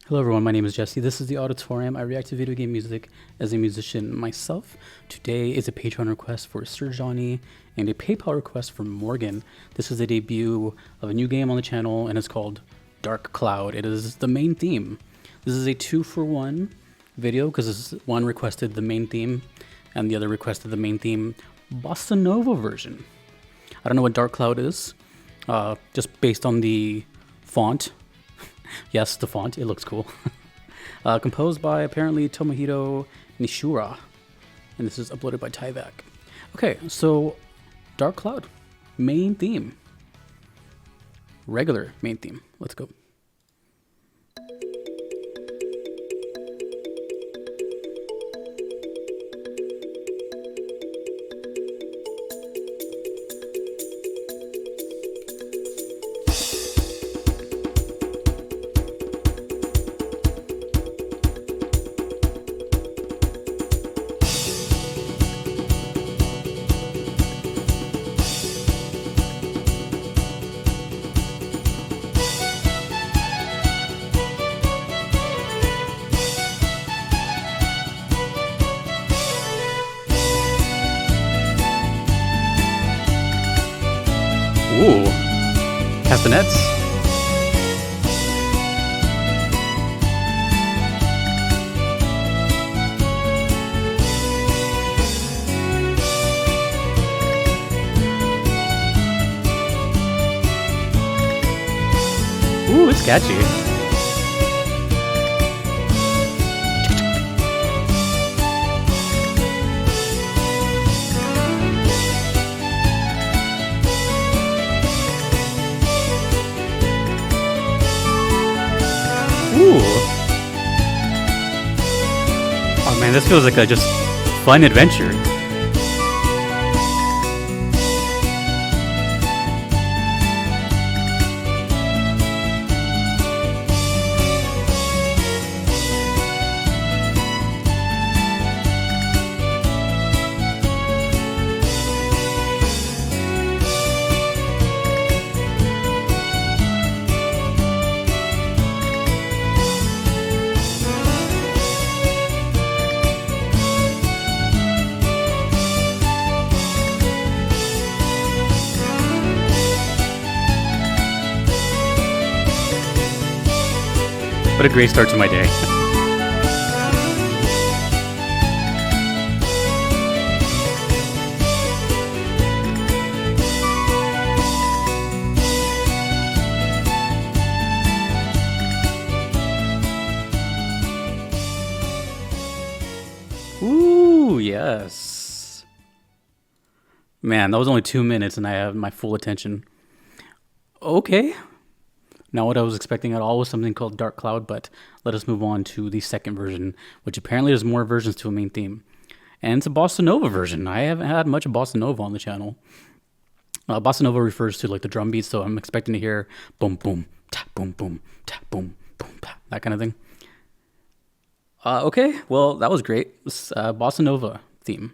Hello everyone, my name is Jesse. This is the Auditorium. I react to video game music as a musician myself. Today is a Patreon request for Ser JohnY and a PayPal request from Morgan. This is the debut of a new game on the channel and it's called Dark Cloud. It is the main theme. This is a 2-for-1 video because one requested the main theme and the other requested the main theme Bossa Nova version. I don't know what Dark Cloud is, just based on the font. Yes, the font, it looks cool. Composed by apparently Tomohiro Nishura, and this is uploaded by Tyvac. Okay, so Dark Cloud, main theme. Regular main theme. Let's go. Ooh, castanets. Ooh, it's catchy. Ooh. Oh man, this feels like a just fun adventure. What a great start to my day. Ooh, yes. Man, that was only 2 minutes and I have my full attention. Okay. Not what I was expecting at all was something called Dark Cloud, but let us move on to the second version, which apparently there's more versions to a main theme. And it's a Bossa Nova version. I haven't had much of Bossa Nova on the channel. Bossa Nova refers to like the drum beats, so I'm expecting to hear boom, boom, tap, boom, boom, tap, boom, boom, tap, that kind of thing. Okay, well, that was great. Bossa Nova theme.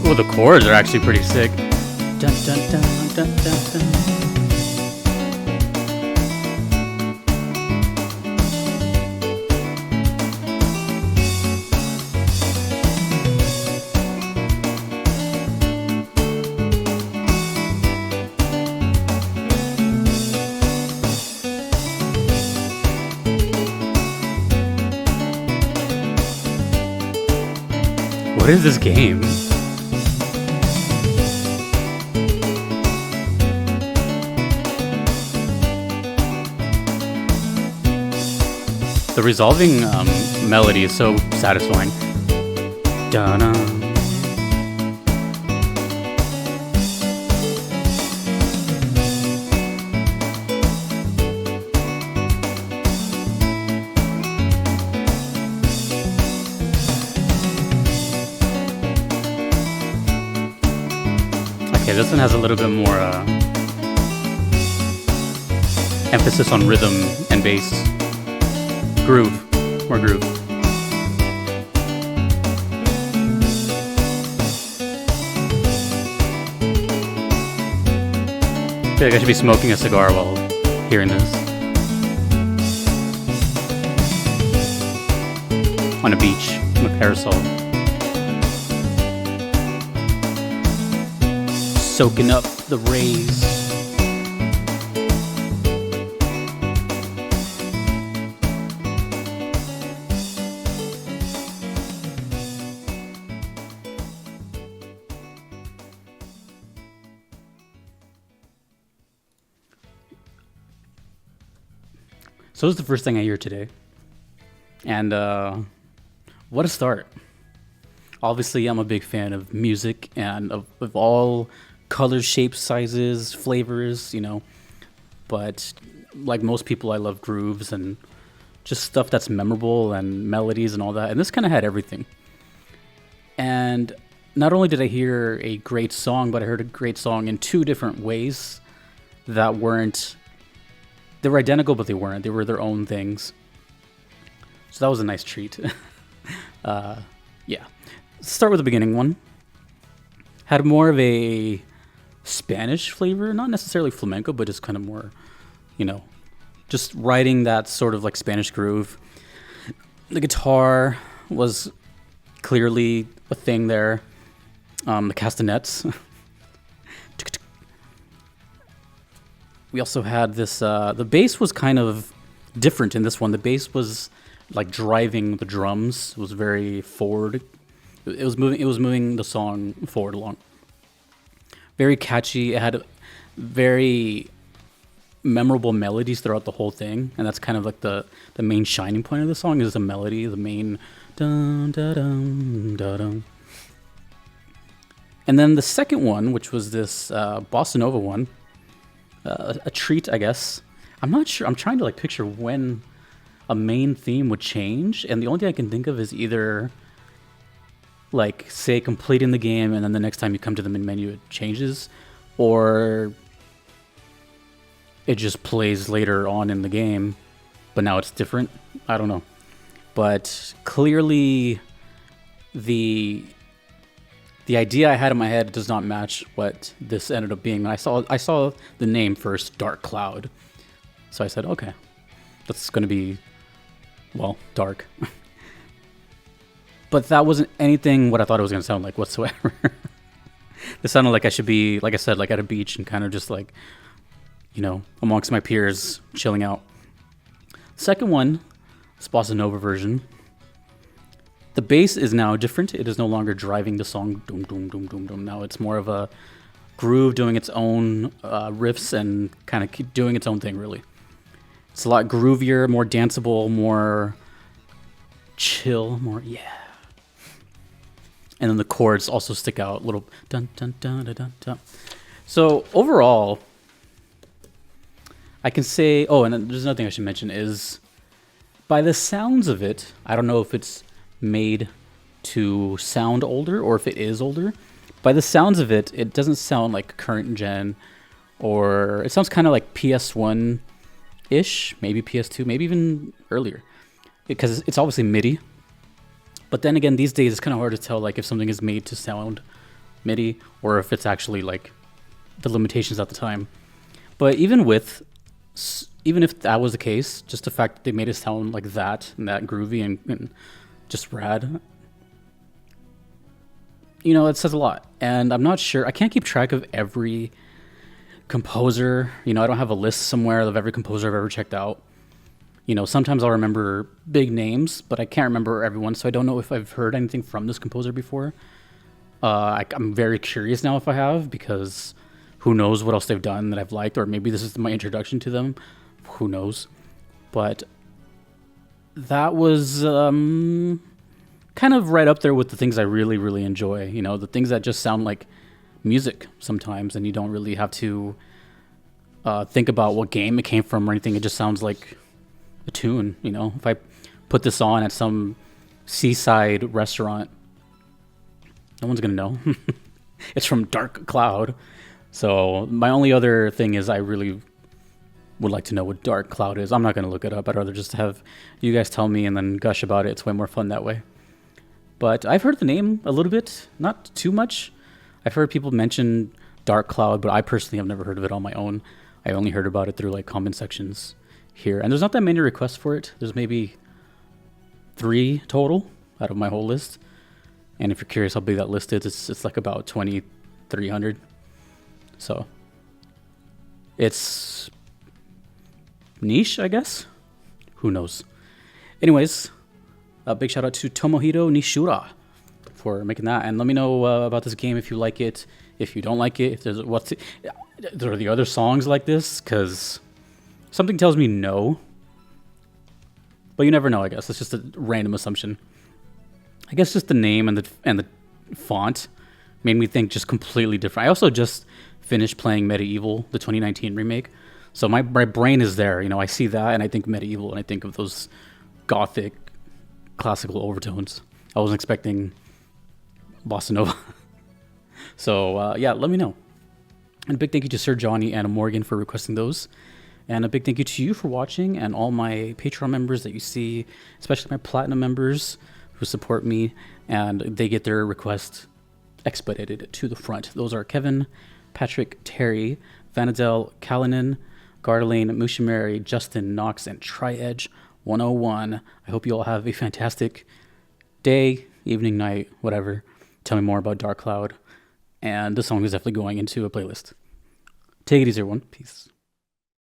Oh, the chords are actually pretty sick. Dun, dun, dun, dun, dun, dun. What is this game? The resolving melody is so satisfying. Da-na. Okay, this one has a little bit more emphasis on rhythm and bass. Groove. More groove. I feel like I should be smoking a cigar while hearing this. On a beach with a parasol. Soaking up the rays. So this is the first thing I hear today. And what a start. Obviously, I'm a big fan of music and of all colors, shapes, sizes, flavors, you know. But like most people, I love grooves and just stuff that's memorable and melodies and all that. And this kind of had everything. And not only did I hear a great song, but I heard a great song in two different ways that weren't... They were identical, but they weren't. They were their own things. So that was a nice treat. Yeah. Let's start with the beginning one. Had more of a Spanish flavor, not necessarily flamenco, but just kind of more, you know, just riding that sort of like Spanish groove. The guitar was clearly a thing there. The castanets. We also had this, the bass was kind of different in this one. The bass was like driving the drums. It was very forward. It was moving the song forward along. Very catchy. It had very memorable melodies throughout the whole thing. And that's kind of like the main shining point of the song is the melody, the main dun da dum da dum. And then the second one, which was this bossa nova one, a treat, I guess. I'm not sure. I'm trying to like picture when a main theme would change, and the only thing I can think of is either like say completing the game and then the next time you come to the main menu it changes, or it just plays later on in the game, but now it's different. I don't know. But clearly the idea I had in my head does not match what this ended up being. I saw the name first, Dark Cloud. So I said, okay, that's going to be, well, dark. But that wasn't anything what I thought it was going to sound like whatsoever. It sounded like I should be, like I said, like at a beach and kind of just like, you know, amongst my peers, chilling out. Second one, this bossa nova version. The bass is now different. It is no longer driving the song doom, doom, doom, doom, doom. Now it's more of a groove doing its own riffs and kind of keep doing its own thing, really. It's a lot groovier, more danceable, more chill, more, yeah. And then the chords also stick out, little dun, dun, dun, dun, dun, dun. So overall, I can say, oh, and there's another thing I should mention is, by the sounds of it, I don't know if it's made to sound older or if it is older. By the sounds of it, it doesn't sound like current gen, or it sounds kind of like PS1-ish, maybe PS2, maybe even earlier, because it's obviously MIDI. But then again, these days it's kind of hard to tell like if something is made to sound MIDI or if it's actually like the limitations at the time. But even if that was the case, just the fact that they made it sound like that and that groovy and just rad, you know, it says a lot. And I'm not sure, I can't keep track of every composer. You know, I don't have a list somewhere of every composer I've ever checked out. sometimes I'll remember big names, but I can't remember everyone, so I don't know if I've heard anything from this composer before. I'm very curious now if I have, because who knows what else they've done that I've liked, or maybe this is my introduction to them. Who knows? But that was kind of right up there with the things I really, really enjoy. The things that just sound like music sometimes, and you don't really have to think about what game it came from or anything. It just sounds like a tune. If I put this on at some seaside restaurant, no one's gonna know. It's from Dark Cloud. So my only other thing is I really would like to know what Dark Cloud is. I'm not gonna look it up. I'd rather just have you guys tell me and then gush about it. It's way more fun that way. But I've heard the name a little bit, not too much. I've heard people mention Dark Cloud, but I personally have never heard of it on my own. I only heard about it through like comment sections here. And there's not that many requests for it. There's maybe 3 total out of my whole list. And if you're curious how big that list is, it's like about 2,300. So it's niche, I guess. Who knows? Anyways, a big shout out to Tomohiro Nishura for making that. And let me know about this game if you like it, if you don't like it, if there are the other songs like this, because something tells me no. But you never know, I guess. It's just a random assumption. I guess just the name and the font made me think just completely different. I also just finished playing Medieval, the 2019 remake. So my brain is there. I see that and I think Medieval and I think of those gothic classical overtones. I wasn't expecting Bossa Nova. So yeah, let me know. And a big thank you to Ser JohnY and Morgan for requesting those. And a big thank you to you for watching, and all my Patreon members that you see, especially my Platinum members who support me, and they get their request expedited to the front. Those are Kevin, Patrick, Terry, Vanadel, Callanan, Gardelane, Mushimari, Justin, Knox, and TriEdge 101. I hope you all have a fantastic day, evening, night, whatever. Tell me more about Dark Cloud. And this song is definitely going into a playlist. Take it easy, everyone. Peace.